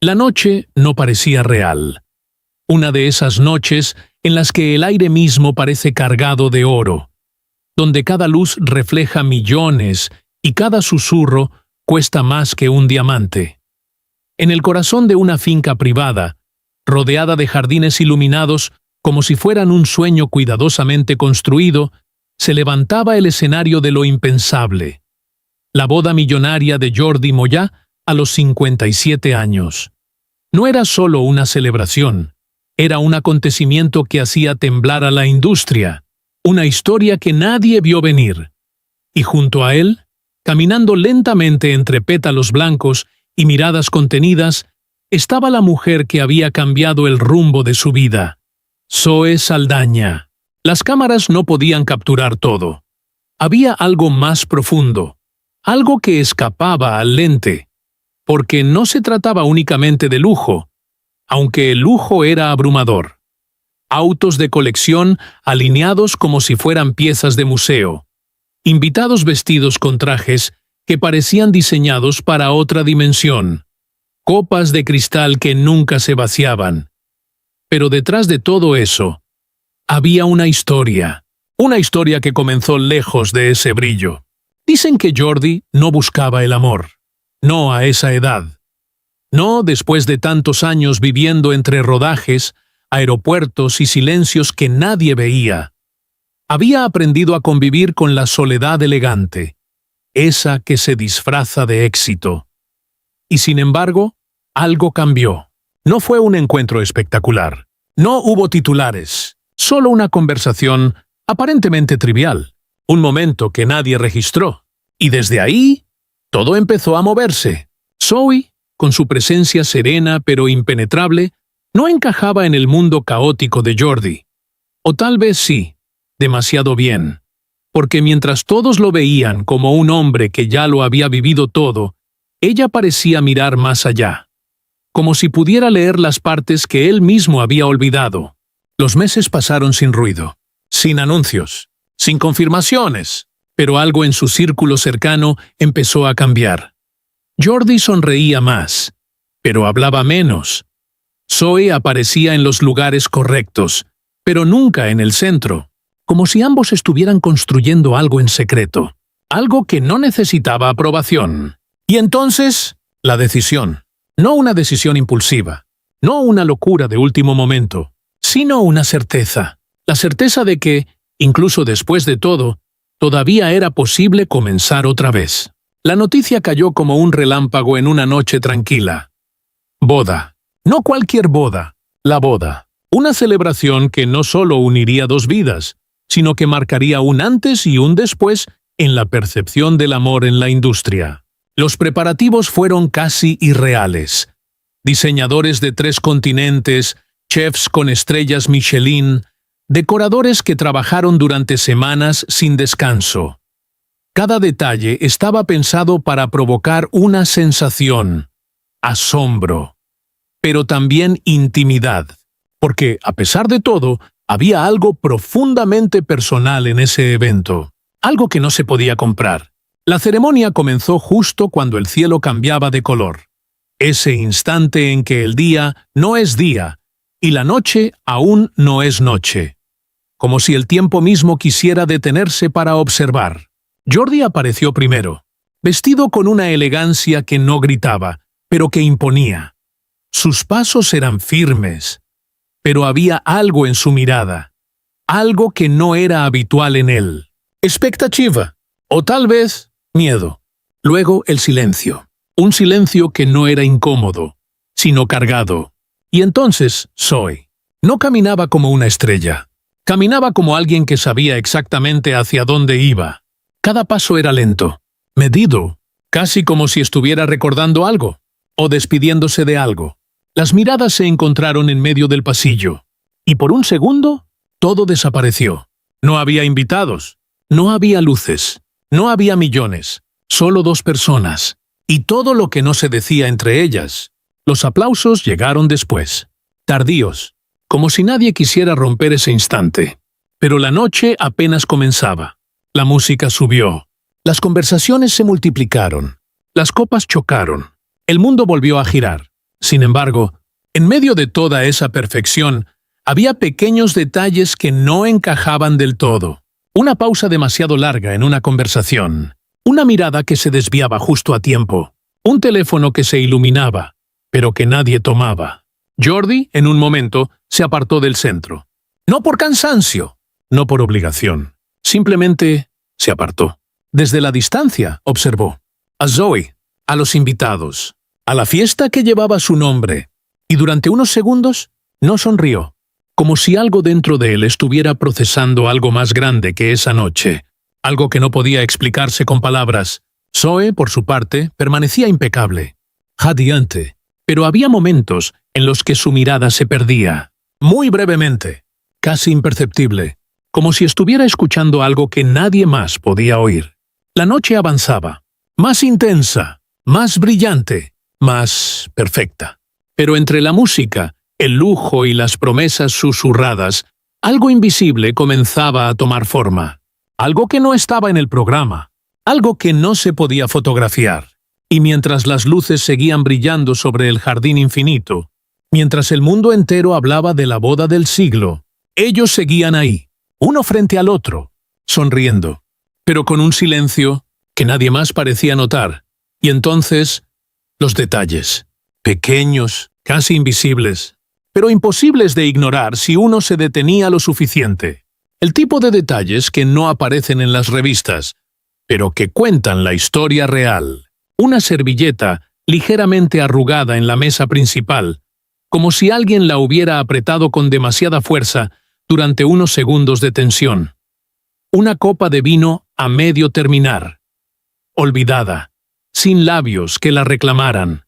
La noche no parecía real. Una de esas noches en las que el aire mismo parece cargado de oro, donde cada luz refleja millones y cada susurro cuesta más que un diamante. En el corazón de una finca privada, rodeada de jardines iluminados como si fueran un sueño cuidadosamente construido, se levantaba el escenario de lo impensable. La boda millonaria de Jordi Moya a los 57 años. No era solo una celebración, era un acontecimiento que hacía temblar a la industria, una historia que nadie vio venir. Y junto a él, caminando lentamente entre pétalos blancos y miradas contenidas, estaba la mujer que había cambiado el rumbo de su vida, Zoe Saldaña. Las cámaras no podían capturar todo. Había algo más profundo, algo que escapaba al lente, porque no se trataba únicamente de lujo, aunque el lujo era abrumador. Autos de colección alineados como si fueran piezas de museo. Invitados vestidos con trajes que parecían diseñados para otra dimensión. Copas de cristal que nunca se vaciaban. Pero detrás de todo eso, había una historia que comenzó lejos de ese brillo. Dicen que Jordi no buscaba el amor. No a esa edad. No después de tantos años viviendo entre rodajes, aeropuertos y silencios que nadie veía. Había aprendido a convivir con la soledad elegante, esa que se disfraza de éxito. Y sin embargo, algo cambió. No fue un encuentro espectacular. No hubo titulares, solo una conversación aparentemente trivial. Un momento que nadie registró. Y desde ahí, todo empezó a moverse. Zoe, con su presencia serena pero impenetrable, no encajaba en el mundo caótico de Jordi. O tal vez sí, demasiado bien. Porque mientras todos lo veían como un hombre que ya lo había vivido todo, ella parecía mirar más allá. Como si pudiera leer las partes que él mismo había olvidado. Los meses pasaron sin ruido, sin anuncios, sin confirmaciones, pero algo en su círculo cercano empezó a cambiar. Jordi sonreía más, pero hablaba menos. Zoe aparecía en los lugares correctos, pero nunca en el centro, como si ambos estuvieran construyendo algo en secreto, algo que no necesitaba aprobación. Y entonces, la decisión. No una decisión impulsiva, no una locura de último momento, sino una certeza. La certeza de que, incluso después de todo, todavía era posible comenzar otra vez. La noticia cayó como un relámpago en una noche tranquila. Boda. No cualquier boda, la boda. Una celebración que no solo uniría dos vidas, sino que marcaría un antes y un después en la percepción del amor en la industria. Los preparativos fueron casi irreales. Diseñadores de 3 continentes, chefs con estrellas Michelin, decoradores que trabajaron durante semanas sin descanso. Cada detalle estaba pensado para provocar una sensación, asombro, pero también intimidad, porque, a pesar de todo, había algo profundamente personal en ese evento, algo que no se podía comprar. La ceremonia comenzó justo cuando el cielo cambiaba de color, ese instante en que el día no es día y la noche aún no es noche, como si el tiempo mismo quisiera detenerse para observar. Jordi apareció primero, vestido con una elegancia que no gritaba, pero que imponía. Sus pasos eran firmes, pero había algo en su mirada, algo que no era habitual en él. Expectativa, o tal vez miedo. Luego el silencio, un silencio que no era incómodo, sino cargado. Y entonces Zoe no caminaba como una estrella, caminaba como alguien que sabía exactamente hacia dónde iba. Cada paso era lento, medido, casi como si estuviera recordando algo, o despidiéndose de algo. Las miradas se encontraron en medio del pasillo, y por un segundo, todo desapareció. No había invitados, no había luces, no había millones, solo 2 personas, y todo lo que no se decía entre ellas. Los aplausos llegaron después, tardíos, como si nadie quisiera romper ese instante. Pero la noche apenas comenzaba. La música subió. Las conversaciones se multiplicaron. Las copas chocaron. El mundo volvió a girar. Sin embargo, en medio de toda esa perfección, había pequeños detalles que no encajaban del todo. Una pausa demasiado larga en una conversación, una mirada que se desviaba justo a tiempo, un teléfono que se iluminaba, pero que nadie tomaba. Jordi, en un momento, se apartó del centro. No por cansancio, no por obligación. Simplemente se apartó. Desde la distancia, observó a Zoe, a los invitados, a la fiesta que llevaba su nombre, y durante unos segundos no sonrió, como si algo dentro de él estuviera procesando algo más grande que esa noche, algo que no podía explicarse con palabras. Zoe, por su parte, permanecía impecable, radiante, pero había momentos en los que su mirada se perdía, muy brevemente, casi imperceptible, como si estuviera escuchando algo que nadie más podía oír. La noche avanzaba, más intensa, más brillante, más perfecta. Pero entre la música, el lujo y las promesas susurradas, algo invisible comenzaba a tomar forma. Algo que no estaba en el programa, algo que no se podía fotografiar. Y mientras las luces seguían brillando sobre el jardín infinito, mientras el mundo entero hablaba de la boda del siglo, ellos seguían ahí, uno frente al otro, sonriendo, pero con un silencio que nadie más parecía notar. Y entonces, los detalles, pequeños, casi invisibles, pero imposibles de ignorar si uno se detenía lo suficiente. El tipo de detalles que no aparecen en las revistas, pero que cuentan la historia real. Una servilleta ligeramente arrugada en la mesa principal, como si alguien la hubiera apretado con demasiada fuerza durante unos segundos de tensión. Una copa de vino a medio terminar, olvidada, sin labios que la reclamaran.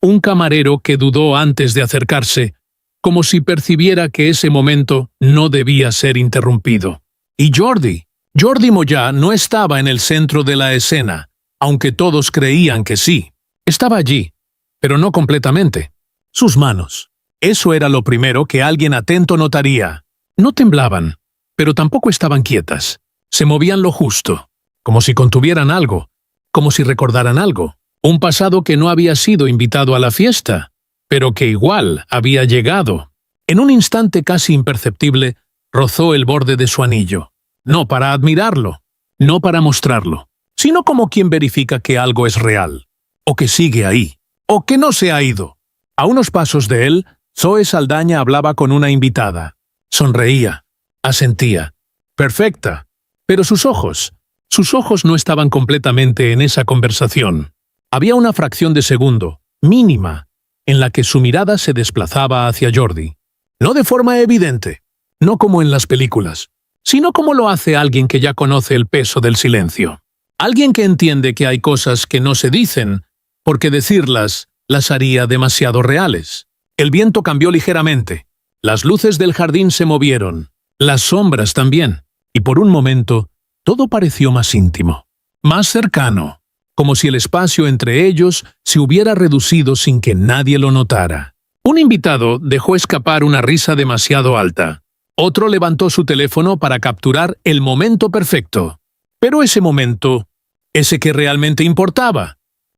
Un camarero que dudó antes de acercarse, como si percibiera que ese momento no debía ser interrumpido. Y Jordi Moya no estaba en el centro de la escena, aunque todos creían que sí. Estaba allí, pero no completamente. Sus manos. Eso era lo primero que alguien atento notaría. No temblaban, pero tampoco estaban quietas. Se movían lo justo, como si contuvieran algo, como si recordaran algo. Un pasado que no había sido invitado a la fiesta, pero que igual había llegado. En un instante casi imperceptible, rozó el borde de su anillo. No para admirarlo, no para mostrarlo, sino como quien verifica que algo es real, o que sigue ahí, o que no se ha ido. A unos pasos de él, Zoe Saldaña hablaba con una invitada. Sonreía, asentía. Perfecta. Pero sus ojos no estaban completamente en esa conversación. Había una fracción de segundo, mínima, en la que su mirada se desplazaba hacia Jordi. No de forma evidente, no como en las películas, sino como lo hace alguien que ya conoce el peso del silencio. Alguien que entiende que hay cosas que no se dicen, porque decirlas las haría demasiado reales. El viento cambió ligeramente. Las luces del jardín se movieron, las sombras también, y por un momento todo pareció más íntimo, más cercano, como si el espacio entre ellos se hubiera reducido sin que nadie lo notara. Un invitado dejó escapar una risa demasiado alta. Otro levantó su teléfono para capturar el momento perfecto. Pero ese momento, ese que realmente importaba,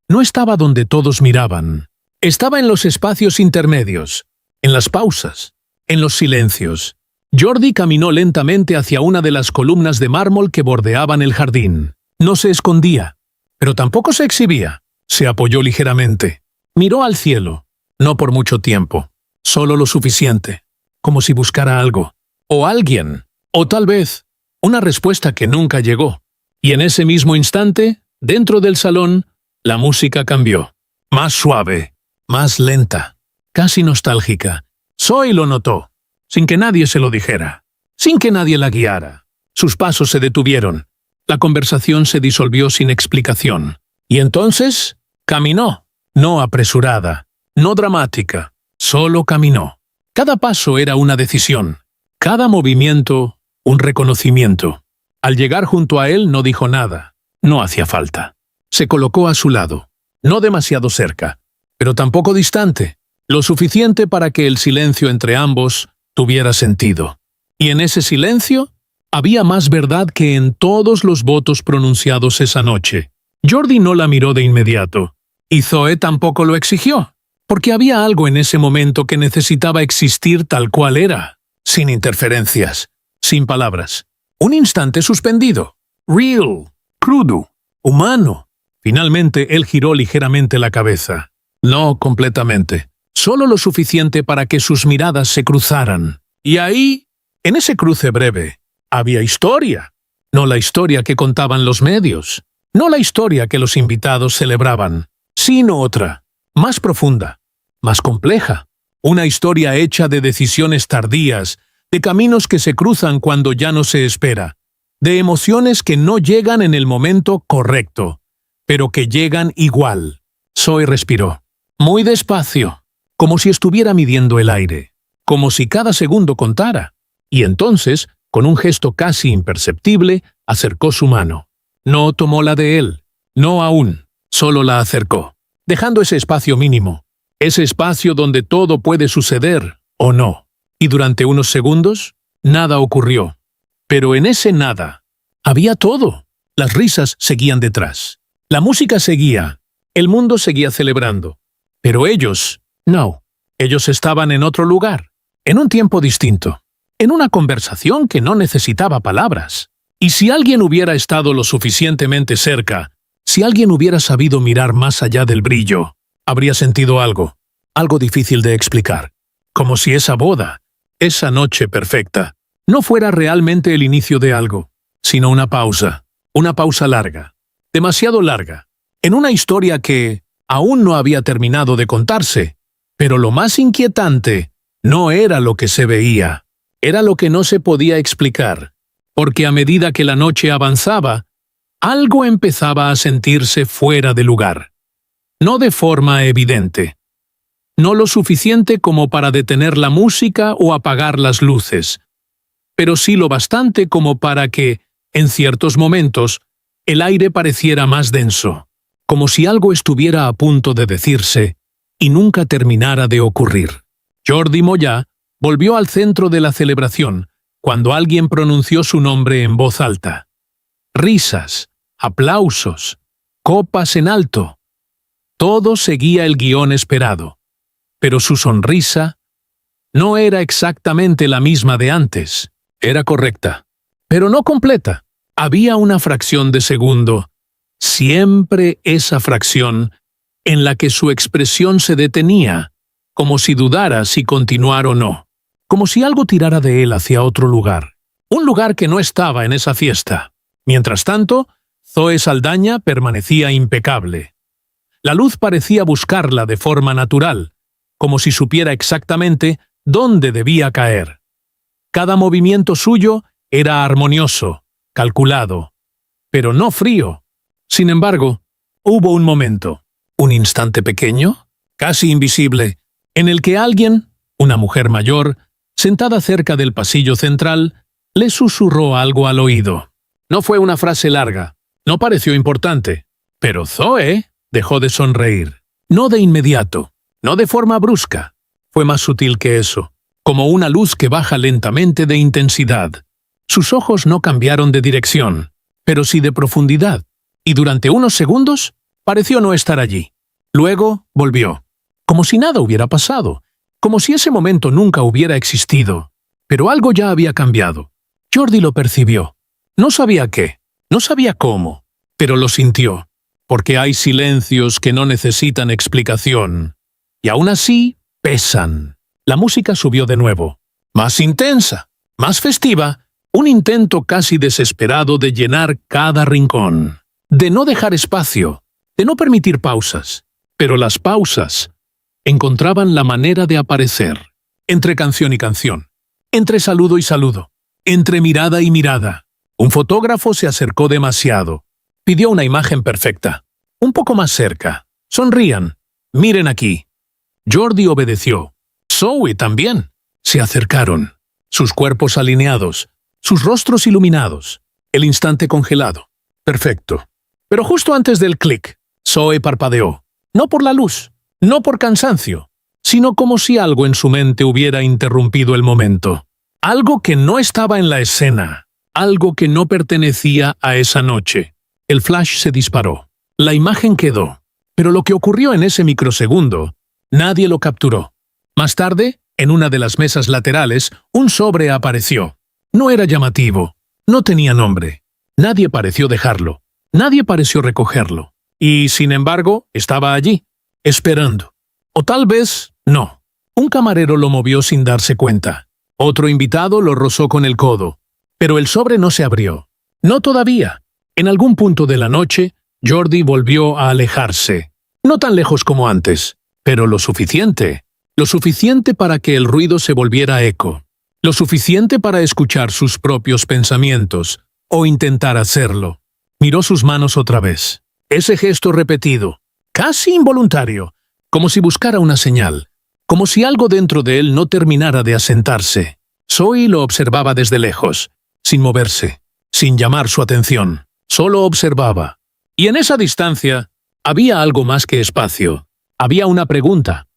no estaba donde todos miraban. Estaba en los espacios intermedios, en las pausas, en los silencios. Jordi caminó lentamente hacia una de las columnas de mármol que bordeaban el jardín. No se escondía, pero tampoco se exhibía. Se apoyó ligeramente. Miró al cielo, no por mucho tiempo, solo lo suficiente, como si buscara algo, o alguien, o tal vez una respuesta que nunca llegó. Y en ese mismo instante, dentro del salón, la música cambió. Más suave, más lenta, casi nostálgica. Zoe lo notó, sin que nadie se lo dijera, sin que nadie la guiara. Sus pasos se detuvieron. La conversación se disolvió sin explicación. Y entonces, caminó, no apresurada, no dramática, solo caminó. Cada paso era una decisión, cada movimiento un reconocimiento. Al llegar junto a él no dijo nada, no hacía falta. Se colocó a su lado, no demasiado cerca, pero tampoco distante, lo suficiente para que el silencio entre ambos tuviera sentido. Y en ese silencio había más verdad que en todos los votos pronunciados esa noche. Jordi no la miró de inmediato, y Zoe tampoco lo exigió. Porque había algo en ese momento que necesitaba existir tal cual era, sin interferencias, sin palabras. Un instante suspendido. Real, crudo, humano. Finalmente él giró ligeramente la cabeza. No completamente. Solo lo suficiente para que sus miradas se cruzaran. Y ahí, en ese cruce breve, había historia. No la historia que contaban los medios. No la historia que los invitados celebraban. Sino otra, más profunda, más compleja. Una historia hecha de decisiones tardías, de caminos que se cruzan cuando ya no se espera, de emociones que no llegan en el momento correcto, pero que llegan igual. Zoe respiró, muy despacio, como si estuviera midiendo el aire, como si cada segundo contara, y entonces, con un gesto casi imperceptible, acercó su mano. No tomó la de él, no aún, solo la acercó, dejando ese espacio mínimo, ese espacio donde todo puede suceder o no. Y durante unos segundos, nada ocurrió. Pero en ese nada, había todo. Las risas seguían detrás. La música seguía. El mundo seguía celebrando. Pero ellos, no. Ellos estaban en otro lugar, en un tiempo distinto, en una conversación que no necesitaba palabras. Y si alguien hubiera estado lo suficientemente cerca, si alguien hubiera sabido mirar más allá del brillo, habría sentido algo difícil de explicar. Como si esa boda, esa noche perfecta, no fuera realmente el inicio de algo, sino una pausa larga, demasiado larga, en una historia que aún no había terminado de contarse. Pero lo más inquietante no era lo que se veía, era lo que no se podía explicar, porque a medida que la noche avanzaba, algo empezaba a sentirse fuera de lugar. No de forma evidente. No lo suficiente como para detener la música o apagar las luces, pero sí lo bastante como para que, en ciertos momentos, el aire pareciera más denso, como si algo estuviera a punto de decirse y nunca terminara de ocurrir. Jordi Moya volvió al centro de la celebración cuando alguien pronunció su nombre en voz alta. Risas, aplausos, copas en alto. Todo seguía el guión esperado. Pero su sonrisa no era exactamente la misma de antes. Era correcta, pero no completa. Había una fracción de segundo, siempre esa fracción, en la que su expresión se detenía, como si dudara si continuar o no, como si algo tirara de él hacia otro lugar, un lugar que no estaba en esa fiesta. Mientras tanto, Zoe Saldaña permanecía impecable. La luz parecía buscarla de forma natural, como si supiera exactamente dónde debía caer. Cada movimiento suyo era armonioso, calculado, pero no frío. Sin embargo, hubo un momento, un instante pequeño, casi invisible, en el que alguien, una mujer mayor, sentada cerca del pasillo central, le susurró algo al oído. No fue una frase larga, no pareció importante, pero Zoe dejó de sonreír. No de inmediato. No de forma brusca, fue más sutil que eso, como una luz que baja lentamente de intensidad. Sus ojos no cambiaron de dirección, pero sí de profundidad, y durante unos segundos pareció no estar allí. Luego volvió, como si nada hubiera pasado, como si ese momento nunca hubiera existido. Pero algo ya había cambiado. Jordi lo percibió. No sabía qué, no sabía cómo, pero lo sintió, porque hay silencios que no necesitan explicación. Y aún así, pesan. La música subió de nuevo. Más intensa, más festiva, un intento casi desesperado de llenar cada rincón. De no dejar espacio, de no permitir pausas. Pero las pausas encontraban la manera de aparecer. Entre canción y canción. Entre saludo y saludo. Entre mirada y mirada. Un fotógrafo se acercó demasiado. Pidió una imagen perfecta. Un poco más cerca. Sonrían. Miren aquí. Jordi obedeció. Zoe también. Se acercaron. Sus cuerpos alineados. Sus rostros iluminados. El instante congelado. Perfecto. Pero justo antes del clic, Zoe parpadeó. No por la luz, no por cansancio, sino como si algo en su mente hubiera interrumpido el momento. Algo que no estaba en la escena. Algo que no pertenecía a esa noche. El flash se disparó. La imagen quedó. Pero lo que ocurrió en ese microsegundo Nadie lo capturó. Más tarde, en una de las mesas laterales, un sobre apareció. No era llamativo. No tenía nombre. Nadie pareció dejarlo. Nadie pareció recogerlo. Y, sin embargo, estaba allí, esperando. O tal vez, no. Un camarero lo movió sin darse cuenta. Otro invitado lo rozó con el codo. Pero el sobre no se abrió. No todavía. En algún punto de la noche, Jordi volvió a alejarse. No tan lejos como antes, pero lo suficiente. Lo suficiente para que el ruido se volviera eco. Lo suficiente para escuchar sus propios pensamientos, o intentar hacerlo. Miró sus manos otra vez. Ese gesto repetido, casi involuntario, como si buscara una señal, como si algo dentro de él no terminara de asentarse. Zoe lo observaba desde lejos, sin moverse, sin llamar su atención. Solo observaba. Y en esa distancia había algo más que espacio. Había una pregunta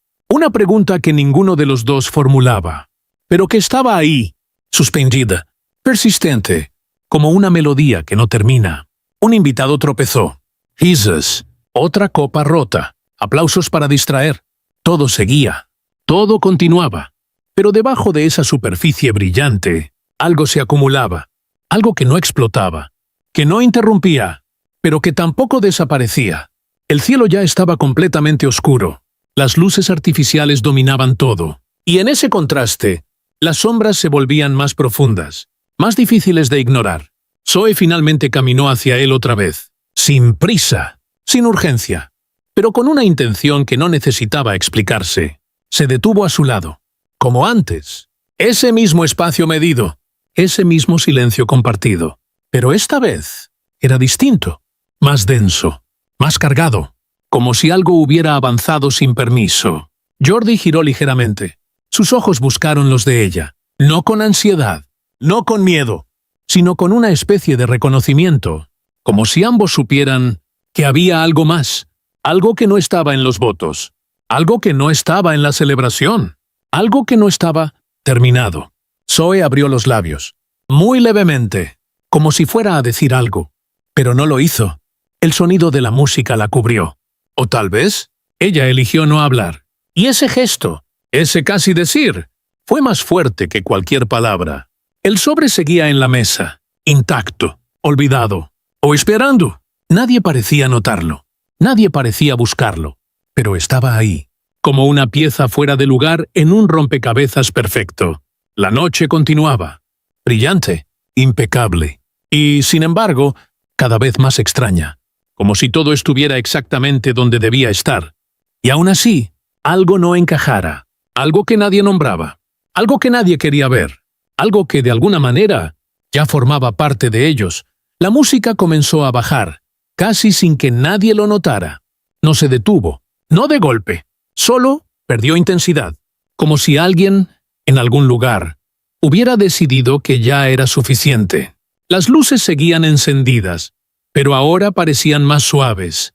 que ninguno de los dos formulaba, pero que estaba ahí, suspendida, persistente, como una melodía que no termina. Un invitado tropezó. Jesús. Otra copa rota. Aplausos para distraer. Todo seguía. Todo continuaba. Pero debajo de esa superficie brillante, algo se acumulaba. Algo que no explotaba. Que no interrumpía, pero que tampoco desaparecía. El cielo ya estaba completamente oscuro. Las luces artificiales dominaban todo. Y en ese contraste, las sombras se volvían más profundas, más difíciles de ignorar. Zoe finalmente caminó hacia él otra vez, sin prisa, sin urgencia, pero con una intención que no necesitaba explicarse. Se detuvo a su lado, como antes. Ese mismo espacio medido, ese mismo silencio compartido. Pero esta vez era distinto, más denso, más cargado, como si algo hubiera avanzado sin permiso. Jordi giró ligeramente. Sus ojos buscaron los de ella, no con ansiedad, no con miedo, sino con una especie de reconocimiento, como si ambos supieran que había algo más, algo que no estaba en los votos, algo que no estaba en la celebración, algo que no estaba terminado. Zoe abrió los labios, muy levemente, como si fuera a decir algo, pero no lo hizo. El sonido de la música la cubrió. O tal vez, ella eligió no hablar. Y ese gesto, ese casi decir, fue más fuerte que cualquier palabra. El sobre seguía en la mesa, intacto, olvidado, o esperando. Nadie parecía notarlo, nadie parecía buscarlo, pero estaba ahí, como una pieza fuera de lugar en un rompecabezas perfecto. La noche continuaba, brillante, impecable, y, sin embargo, cada vez más extraña, como si todo estuviera exactamente donde debía estar. Y aún así, algo no encajara, algo que nadie nombraba, algo que nadie quería ver, algo que de alguna manera ya formaba parte de ellos. La música comenzó a bajar, casi sin que nadie lo notara. No se detuvo, no de golpe, solo perdió intensidad, como si alguien, en algún lugar, hubiera decidido que ya era suficiente. Las luces seguían encendidas, pero ahora parecían más suaves,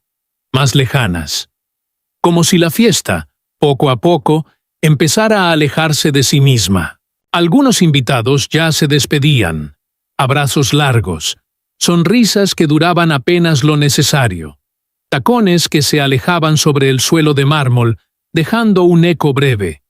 más lejanas. Como si la fiesta, poco a poco, empezara a alejarse de sí misma. Algunos invitados ya se despedían. Abrazos largos, sonrisas que duraban apenas lo necesario, tacones que se alejaban sobre el suelo de mármol, dejando un eco breve.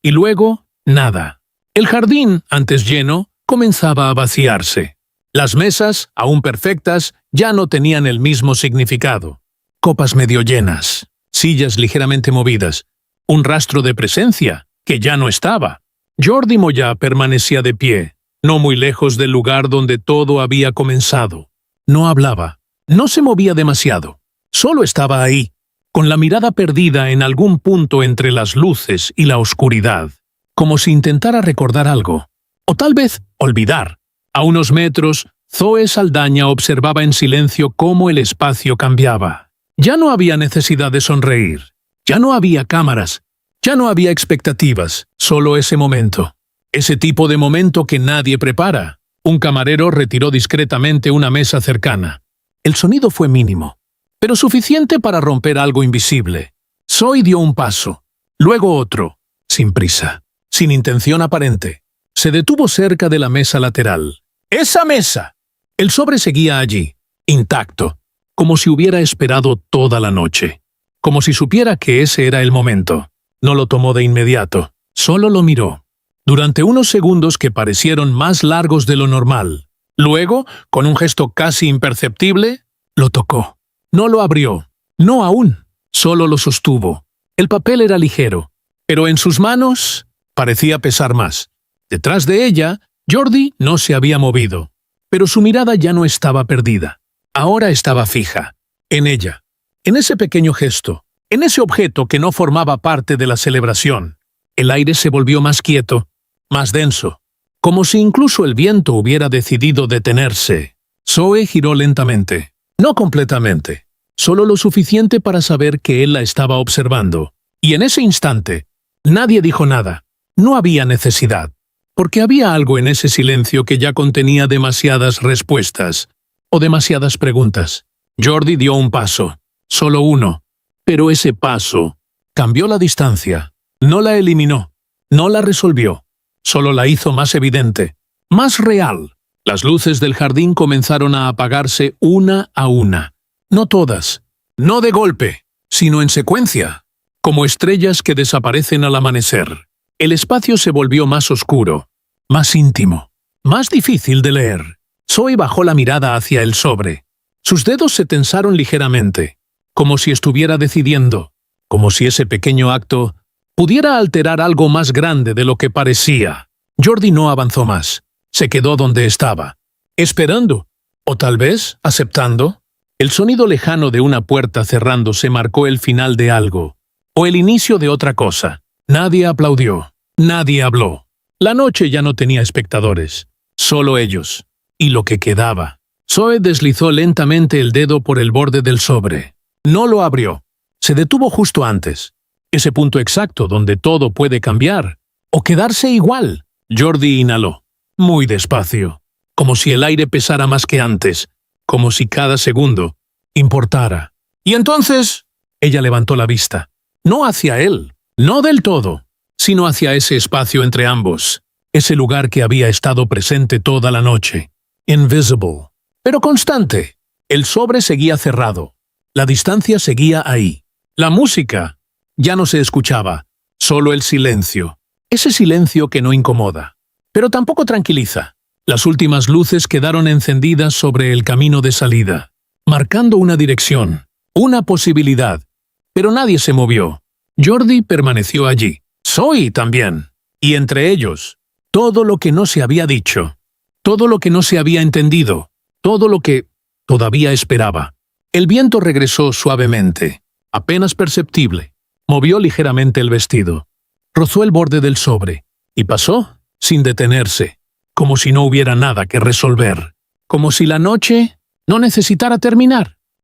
Y luego, nada. El jardín, antes lleno, comenzaba a vaciarse. Las mesas, aún perfectas, ya no tenían el mismo significado. Copas medio llenas, sillas ligeramente movidas, un rastro de presencia que ya no estaba. Jordi Moya permanecía de pie, no muy lejos del lugar donde todo había comenzado. No hablaba, no se movía demasiado, solo estaba ahí, con la mirada perdida en algún punto entre las luces y la oscuridad, como si intentara recordar algo, o tal vez olvidar. A unos metros, Zoe Saldaña observaba en silencio cómo el espacio cambiaba. Ya no había necesidad de sonreír, ya no había cámaras, ya no había expectativas, solo ese momento. Ese tipo de momento que nadie prepara. Un camarero retiró discretamente una mesa cercana. El sonido fue mínimo, pero suficiente para romper algo invisible. Zoe dio un paso, luego otro, sin prisa, sin intención aparente. Se detuvo cerca de la mesa lateral. ¡Esa mesa! El sobre seguía allí, intacto, como si hubiera esperado toda la noche, como si supiera que ese era el momento. No lo tomó de inmediato, solo lo miró. Durante unos segundos que parecieron más largos de lo normal. Luego, con un gesto casi imperceptible, lo tocó. No lo abrió. No aún. Solo lo sostuvo. El papel era ligero, pero en sus manos parecía pesar más. Detrás de ella, Jordi no se había movido, pero su mirada ya no estaba perdida. Ahora estaba fija. En ella. En ese pequeño gesto. En ese objeto que no formaba parte de la celebración. El aire se volvió más quieto, más denso, como si incluso el viento hubiera decidido detenerse. Zoe giró lentamente. No completamente. Solo lo suficiente para saber que él la estaba observando. Y en ese instante, nadie dijo nada. No había necesidad. Porque había algo en ese silencio que ya contenía demasiadas respuestas. O demasiadas preguntas. Jordi dio un paso. Solo uno. Pero ese paso cambió la distancia. No la eliminó. No la resolvió. Solo la hizo más evidente. Más real. Las luces del jardín comenzaron a apagarse una a una. No todas. No de golpe, sino en secuencia. Como estrellas que desaparecen al amanecer. El espacio se volvió más oscuro. Más íntimo. Más difícil de leer. Zoe bajó la mirada hacia el sobre. Sus dedos se tensaron ligeramente, como si estuviera decidiendo, como si ese pequeño acto pudiera alterar algo más grande de lo que parecía. Jordi no avanzó más. Se quedó donde estaba, esperando, o tal vez aceptando. El sonido lejano de una puerta cerrándose marcó el final de algo, o el inicio de otra cosa. Nadie aplaudió, nadie habló. La noche ya no tenía espectadores, solo ellos, y lo que quedaba. Zoe deslizó lentamente el dedo por el borde del sobre. No lo abrió. Se detuvo justo antes. Ese punto exacto donde todo puede cambiar, o quedarse igual. Jordi inhaló, muy despacio, como si el aire pesara más que antes, como si cada segundo importara. Y entonces, ella levantó la vista, no hacia él, no del todo, sino hacia ese espacio entre ambos, ese lugar que había estado presente toda la noche. Invisible, pero constante. El sobre seguía cerrado. La distancia seguía ahí. La música ya no se escuchaba, solo el silencio. Ese silencio que no incomoda, pero tampoco tranquiliza. Las últimas luces quedaron encendidas sobre el camino de salida, marcando una dirección, una posibilidad. Pero nadie se movió. Jordi permaneció allí. Zoe también. Y entre ellos, todo lo que no se había dicho, todo lo que no se había entendido, todo lo que todavía esperaba. El viento regresó suavemente, apenas perceptible. Movió ligeramente el vestido. Rozó el borde del sobre y pasó sin detenerse, como si no hubiera nada que resolver, como si la noche no necesitara terminar.